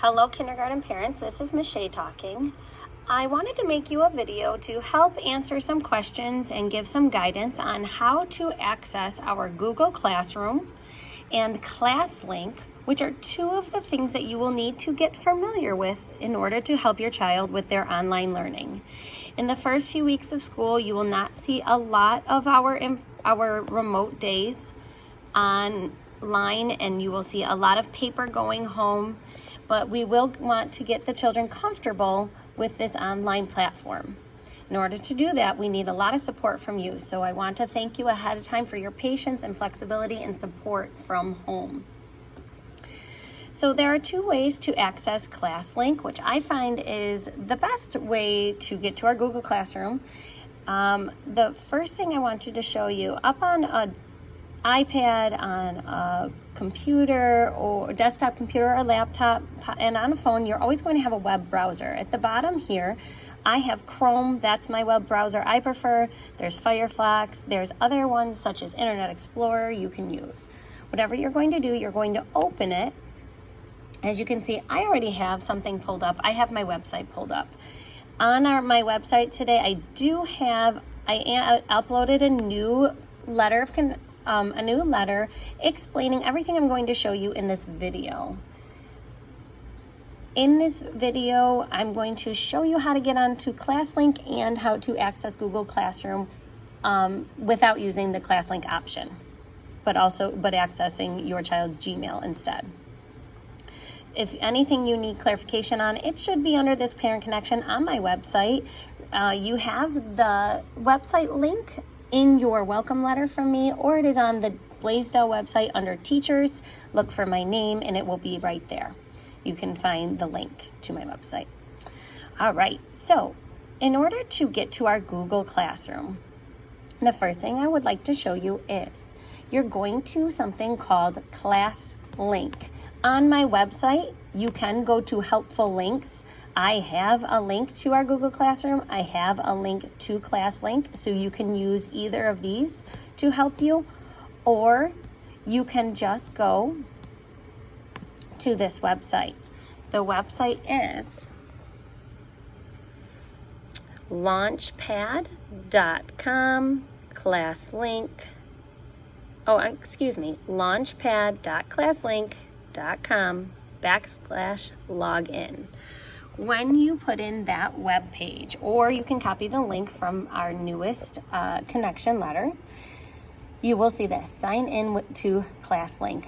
Hello kindergarten parents, this is Ms. Shea talking. I wanted to make you a video to help answer some questions and give some guidance on how to access our Google Classroom and ClassLink, which are two of the things that you will need to get familiar with in order to help your child with their online learning. In the first few weeks of school, you will not see a lot of our remote days online, and you will see a lot of paper going home, but we will want to get the children comfortable with this online platform. In order to do that, we need a lot of support from you. So I want to thank you ahead of time for your patience and flexibility and support from home. So there are two ways to access ClassLink, which I find is the best way to get to our Google Classroom. The first thing I wanted to show you, up on an iPad, on a computer or desktop computer or laptop, and on a phone, you're always going to have a web browser. At the bottom here, I have Chrome. That's my web browser I prefer. There's Firefox. There's other ones such as Internet Explorer you can use. Whatever you're going to do, you're going to open it. As you can see, I already have something pulled up. I have my website pulled up. On my website today, I uploaded a new letter explaining everything I'm going to show you in this video. In this video, I'm going to show you how to get onto ClassLink and how to access Google Classroom without using the ClassLink option, but accessing your child's Gmail instead. If anything you need clarification on, it should be under this parent connection on my website. You have the website link in your welcome letter from me, or it is on the Blaisdell website under teachers. Look for my name and it will be right there. You can find the link to my website. All right, so in order to get to our Google Classroom, the first thing I would like to show you is you're going to something called ClassLink. On my website, you can go to helpful links. I have a link to our Google Classroom. I have a link to ClassLink, so you can use either of these to help you, or you can just go to this website. The website is launchpad.com ClassLink. launchpad.classlink.com/login. When you put in that web page, or you can copy the link from our newest connection letter, you will see this: sign in to ClassLink.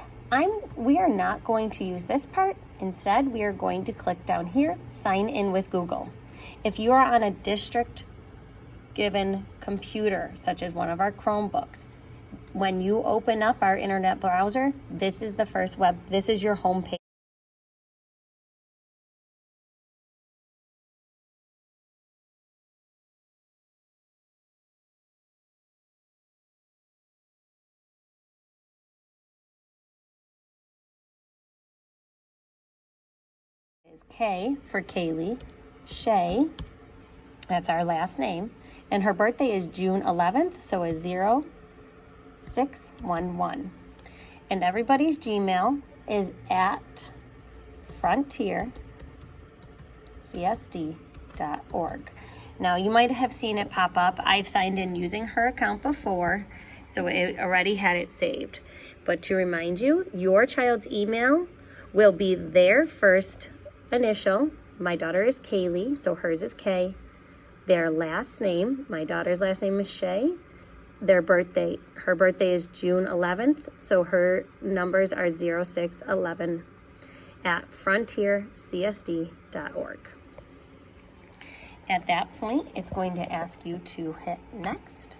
We are not going to use this part. Instead, we are going to click down here, sign in with Google. If you are on a district given computer, such as one of our Chromebooks, when you open up our internet browser, this is the first this is your home page. Is K for Kaylee, Shea, that's our last name, and her birthday is June 11th, so it's 0611. And everybody's Gmail is at frontiercsd.org. Now, you might have seen it pop up. I've signed in using her account before, so it already had it saved. But to remind you, your child's email will be their first initial. My daughter is Kaylee, so hers is K. Their last name, my daughter's last name is Shea. Her birthday is June 11th, so her numbers are 0611 at frontiercsd.org. At that point, it's going to ask you to hit next,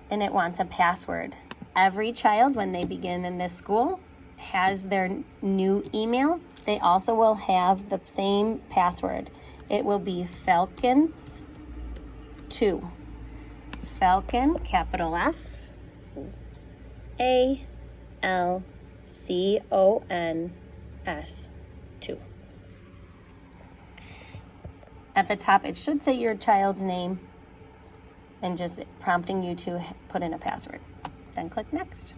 and it wants a password. Every child, when they begin in this school, has their new email. They also will have the same password. It will be Falcons2. Falcon, capital F, ALCONS 2. At the top, it should say your child's name and just prompting you to put in a password. Then click next.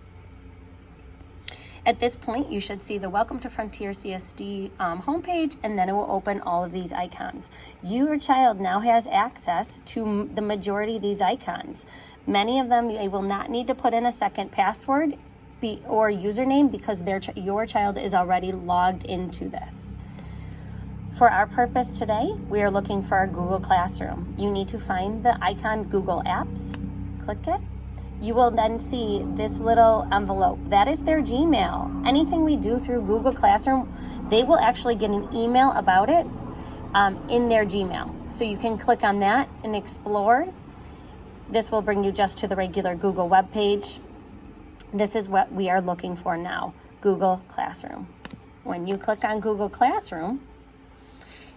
At this point, you should see the Welcome to Frontier CSD homepage, and then it will open all of these icons. Your child now has access to the majority of these icons. Many of them, they will not need to put in a second password or username because your child is already logged into this. For our purpose today, we are looking for our Google Classroom. You need to find the icon Google Apps, click it. You will then see this little envelope. That is their Gmail. Anything we do through Google Classroom, they will actually get an email about it in their Gmail. So you can click on that and explore. This will bring you just to the regular Google web page. This is what we are looking for now, Google Classroom. When you click on Google Classroom,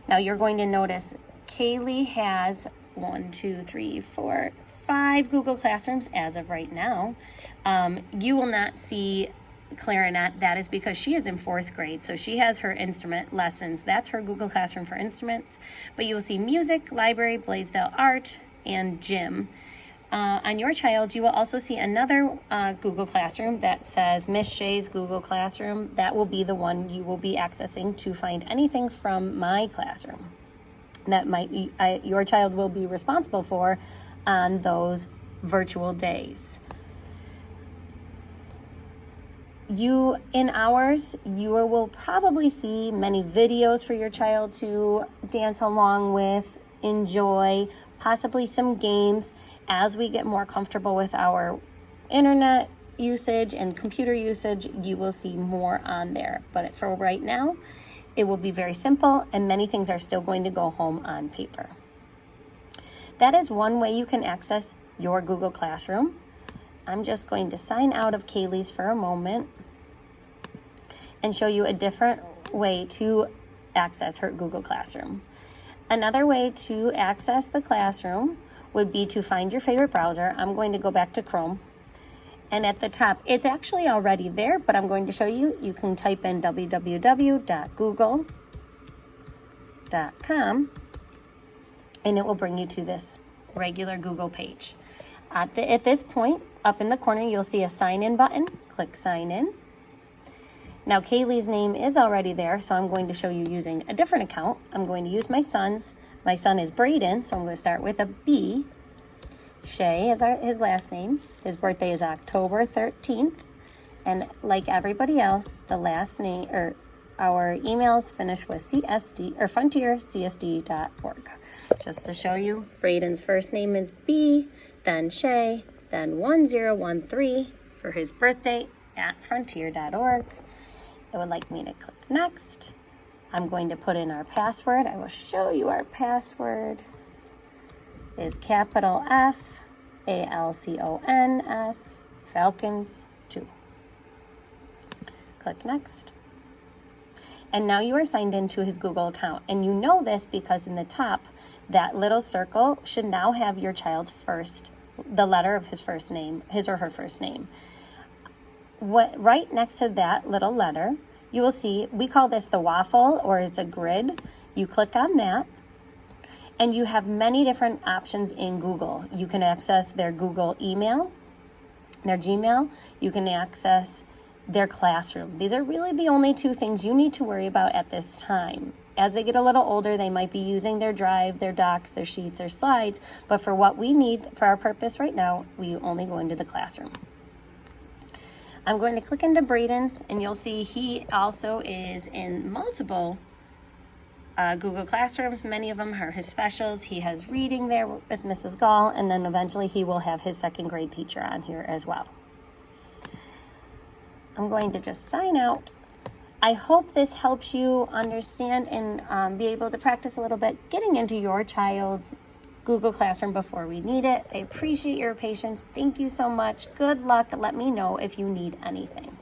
now you're going to notice Kaylee has 5 Google Classrooms as of right now. You will not see clarinet. That is because she is in 4th grade, so she has her instrument lessons. That's her Google Classroom for instruments. But you will see music, library, Blaisdell art, and gym. On your child, you will also see another Google Classroom that says Miss Shay's Google Classroom. That will be the one you will be accessing to find anything from my classroom that your child will be responsible for on those virtual days. In ours, you will probably see many videos for your child to dance along with, enjoy, possibly some games. As we get more comfortable with our internet usage and computer usage, you will see more on there. But for right now, it will be very simple, and many things are still going to go home on paper. That is one way you can access your Google Classroom. I'm just going to sign out of Kaylee's for a moment and show you a different way to access her Google Classroom. Another way to access the classroom would be to find your favorite browser. I'm going to go back to Chrome. And at the top, it's actually already there, but I'm going to show you. You can type in www.google.com, and it will bring you to this regular Google page. At this point, up in the corner, you'll see a sign-in button. Click sign in. Now, Kaylee's name is already there, so I'm going to show you using a different account. I'm going to use my son's. My son is Braden, so I'm going to start with a B. Shay is his last name. His birthday is October 13th. And like everybody else, the last name, or our emails finish with CSD, or frontiercsd.org. Just to show you, Braden's first name is B, then Shay, then 1013 for his birthday at frontier.org. It would like me to click next. I'm going to put in our password. I will show you our password. It is capital F, ALCONS, Falcons 2. Click next. And now you are signed into his Google account. And you know this because in the top, that little circle should now have your child's the letter of his first name, his or her first name. Right next to that little letter, you will see, we call this the waffle, or it's a grid. You click on that, and you have many different options in Google. You can access their Google email, their Gmail. You can access their classroom. These are really the only 2 things you need to worry about at this time. As they get a little older, they might be using their Drive, their docs, their sheets, their slides, but for what we need for our purpose right now, we only go into the classroom. I'm going to click into Braden's, and you'll see he also is in multiple Google Classrooms. Many of them are his specials. He has reading there with Mrs. Gall, and then eventually he will have his 2nd grade teacher on here as well. I'm going to just sign out. I hope this helps you understand and be able to practice a little bit getting into your child's Google Classroom before we need it. I appreciate your patience. Thank you so much. Good luck. Let me know if you need anything.